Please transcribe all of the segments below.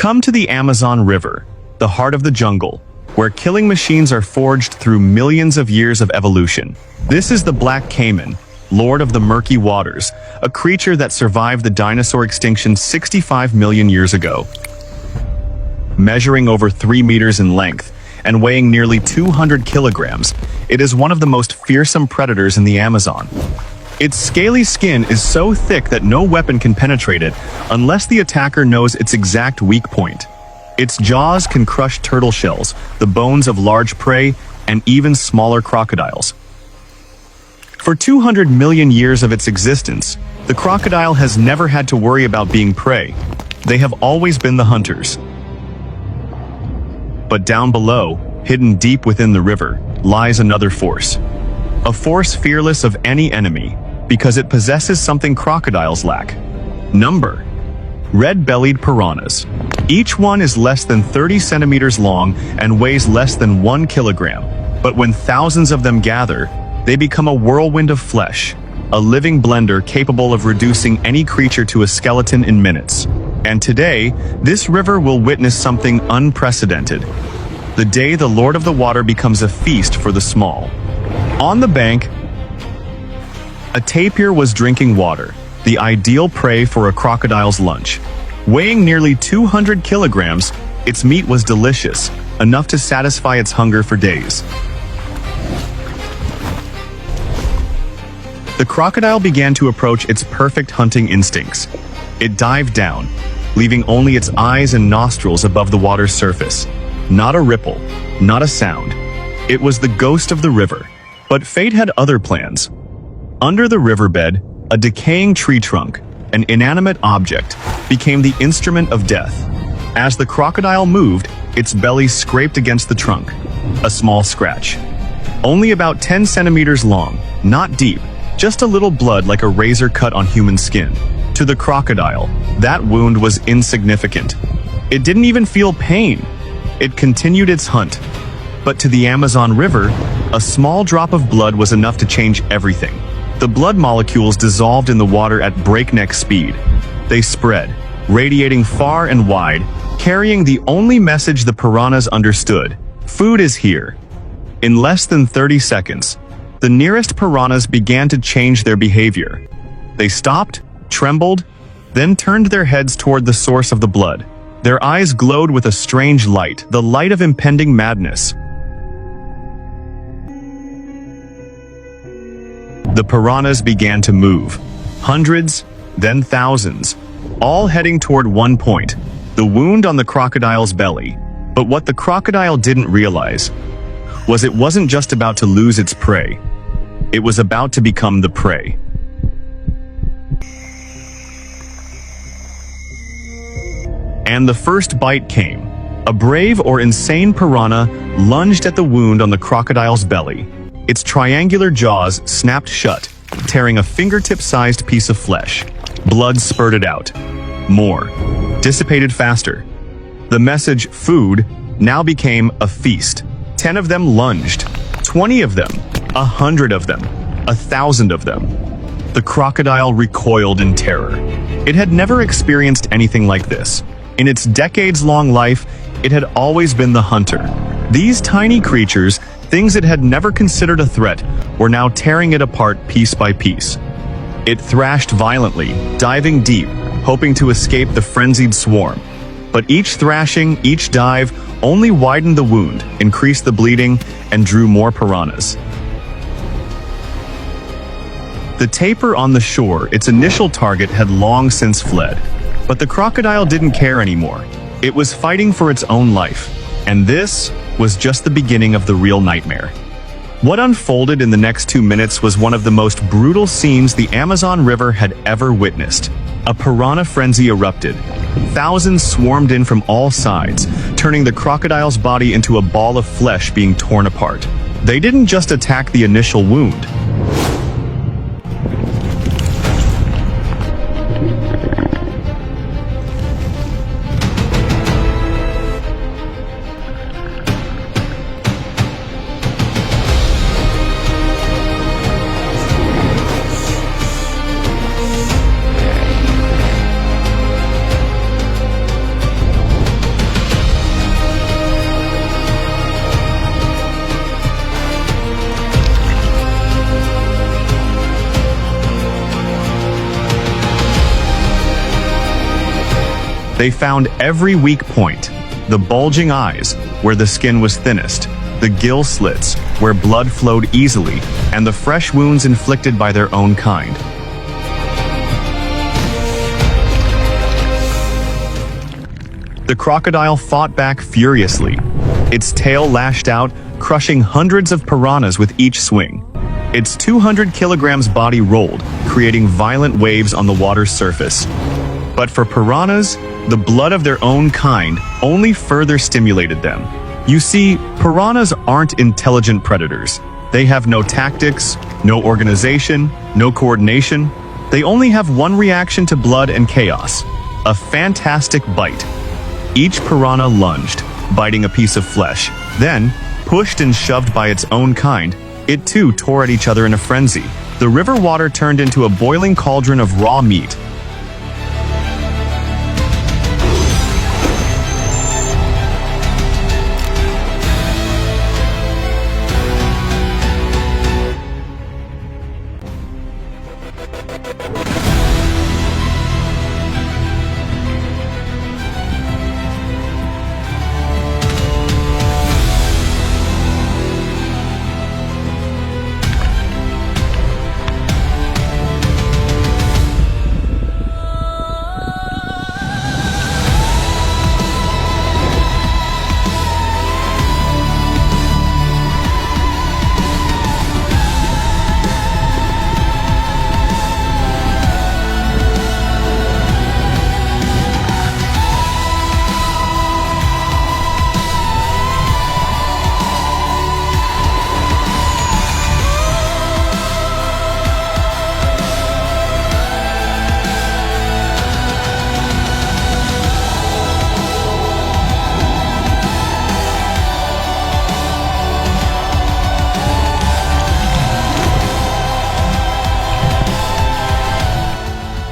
Come to the Amazon River, the heart of the jungle, where killing machines are forged through millions of years of evolution. This is the black caiman, lord of the murky waters, a creature that survived the dinosaur extinction 65 million years ago. Measuring over 3 meters in length and weighing nearly 200 kilograms, it is one of the most fearsome predators in the Amazon. Its scaly skin is so thick that no weapon can penetrate it unless the attacker knows its exact weak point. Its jaws can crush turtle shells, the bones of large prey, and even smaller crocodiles. For 200 million years of its existence, the crocodile has never had to worry about being prey. They have always been the hunters. But down below, hidden deep within the river, lies another force. A force fearless of any enemy, because it possesses something crocodiles lack: number. Red-bellied piranhas. Each one is less than 30 centimeters long and weighs less than 1 kilogram. But when thousands of them gather, they become a whirlwind of flesh, a living blender capable of reducing any creature to a skeleton in minutes. And today, this river will witness something unprecedented. The day the Lord of the Water becomes a feast for the small. On the bank, a tapir was drinking water, the ideal prey for a crocodile's lunch. Weighing nearly 200 kilograms, its meat was delicious, enough to satisfy its hunger for days. The crocodile began to approach its perfect hunting instincts. It dived down, leaving only its eyes and nostrils above the water's surface. Not a ripple, not a sound. It was the ghost of the river. But fate had other plans. Under the riverbed, a decaying tree trunk, an inanimate object, became the instrument of death. As the crocodile moved, its belly scraped against the trunk. A small scratch. Only about 10 centimeters long, not deep, just a little blood like a razor cut on human skin. To the crocodile, that wound was insignificant. It didn't even feel pain. It continued its hunt. But to the Amazon River, a small drop of blood was enough to change everything. The blood molecules dissolved in the water at breakneck speed. They spread, radiating far and wide, carrying the only message the piranhas understood: food is here. In less than 30 seconds, the nearest piranhas began to change their behavior. They stopped, trembled, then turned their heads toward the source of the blood. Their eyes glowed with a strange light, the light of impending madness. The piranhas began to move. Hundreds, then thousands, all heading toward one point, the wound on the crocodile's belly. But what the crocodile didn't realize was it wasn't just about to lose its prey. It was about to become the prey. And the first bite came. A brave or insane piranha lunged at the wound on the crocodile's belly. Its triangular jaws snapped shut, tearing a fingertip-sized piece of flesh. Blood spurted out. More. Dissipated faster. The message, food, now became a feast. 10 of them lunged. 20 of them. 100 of them. 1,000 of them. The crocodile recoiled in terror. It had never experienced anything like this. In its decades-long life, it had always been the hunter. These tiny creatures, things it had never considered a threat, were now tearing it apart piece by piece. It thrashed violently, diving deep, hoping to escape the frenzied swarm. But each thrashing, each dive, only widened the wound, increased the bleeding, and drew more piranhas. The tapir on the shore, its initial target, had long since fled. But the crocodile didn't care anymore. It was fighting for its own life. And this was just the beginning of the real nightmare. What unfolded in the next 2 minutes was one of the most brutal scenes the Amazon River had ever witnessed. A piranha frenzy erupted. Thousands swarmed in from all sides, turning the crocodile's body into a ball of flesh being torn apart. They didn't just attack the initial wound. They found every weak point: the bulging eyes, where the skin was thinnest, the gill slits, where blood flowed easily, and the fresh wounds inflicted by their own kind. The crocodile fought back furiously. Its tail lashed out, crushing hundreds of piranhas with each swing. Its 200 kilograms body rolled, creating violent waves on the water's surface. But for piranhas, the blood of their own kind only further stimulated them. You see, piranhas aren't intelligent predators. They have no tactics, no organization, no coordination. They only have one reaction to blood and chaos: a fantastic bite. Each piranha lunged, biting a piece of flesh. Then, pushed and shoved by its own kind, it too tore at each other in a frenzy. The river water turned into a boiling cauldron of raw meat.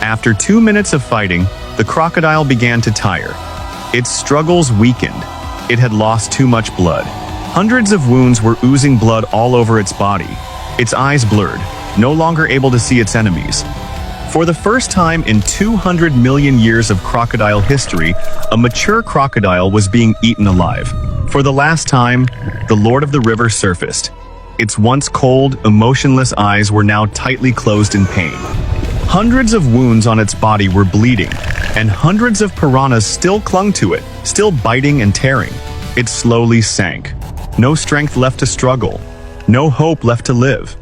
After 2 minutes of fighting, the crocodile began to tire. Its struggles weakened. It had lost too much blood. Hundreds of wounds were oozing blood all over its body. Its eyes blurred, no longer able to see its enemies. For the first time in 200 million years of crocodile history, a mature crocodile was being eaten alive. For the last time, the Lord of the River surfaced. Its once cold, emotionless eyes were now tightly closed in pain. Hundreds of wounds on its body were bleeding, and hundreds of piranhas still clung to it, still biting and tearing. It slowly sank. No strength left to struggle. No hope left to live.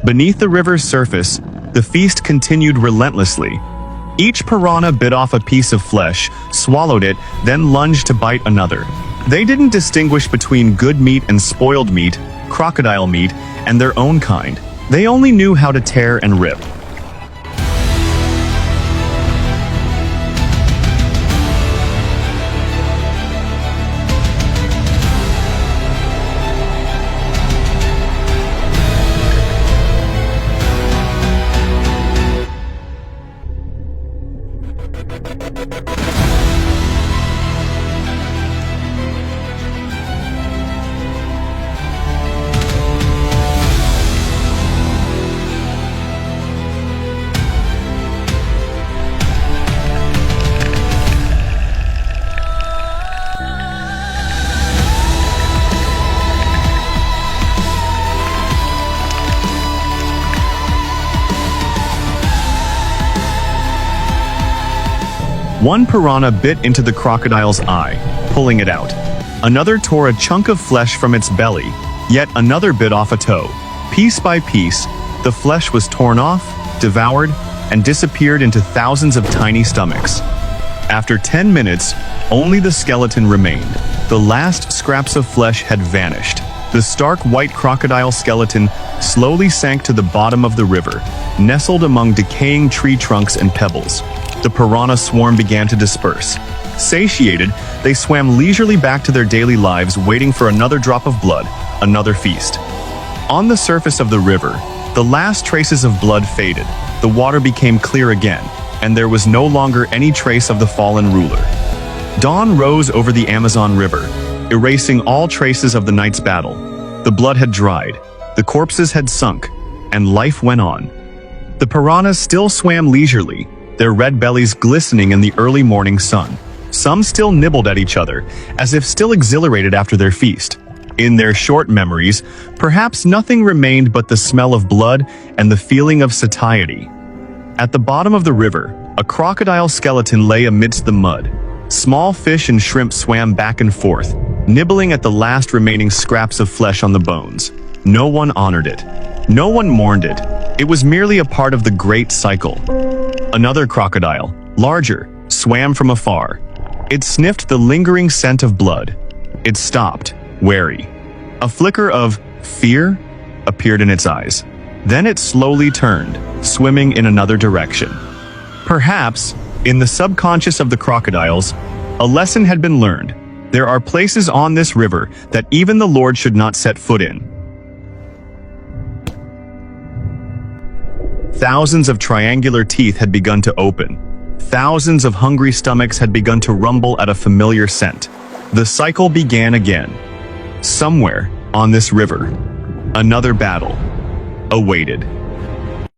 Beneath the river's surface, the feast continued relentlessly. Each piranha bit off a piece of flesh, swallowed it, then lunged to bite another. They didn't distinguish between good meat and spoiled meat, crocodile meat, and their own kind. They only knew how to tear and rip. One piranha bit into the crocodile's eye, pulling it out. Another tore a chunk of flesh from its belly, yet another bit off a toe. Piece by piece, the flesh was torn off, devoured, and disappeared into thousands of tiny stomachs. After 10 minutes, only the skeleton remained. The last scraps of flesh had vanished. The stark white crocodile skeleton slowly sank to the bottom of the river, nestled among decaying tree trunks and pebbles. The piranha swarm began to disperse. Satiated, they swam leisurely back to their daily lives, waiting for another drop of blood, another feast. On the surface of the river, the last traces of blood faded. The water became clear again, and there was no longer any trace of the fallen ruler. Dawn rose over the Amazon River, erasing all traces of the night's battle. The blood had dried, the corpses had sunk, and life went on. The piranhas still swam leisurely, their red bellies glistening in the early morning sun. Some still nibbled at each other, as if still exhilarated after their feast. In their short memories, perhaps nothing remained but the smell of blood and the feeling of satiety. At the bottom of the river, a crocodile skeleton lay amidst the mud. Small fish and shrimp swam back and forth, nibbling at the last remaining scraps of flesh on the bones. No one honored it. No one mourned it. It was merely a part of the great cycle. Another crocodile, larger, swam from afar. It sniffed the lingering scent of blood. It stopped, wary. A flicker of fear appeared in its eyes. Then it slowly turned, swimming in another direction. Perhaps, in the subconscious of the crocodiles, a lesson had been learned. There are places on this river that even the Lord should not set foot in. Thousands of triangular teeth had begun to open. Thousands of hungry stomachs had begun to rumble at a familiar scent. The cycle began again. Somewhere on this river, another battle awaited.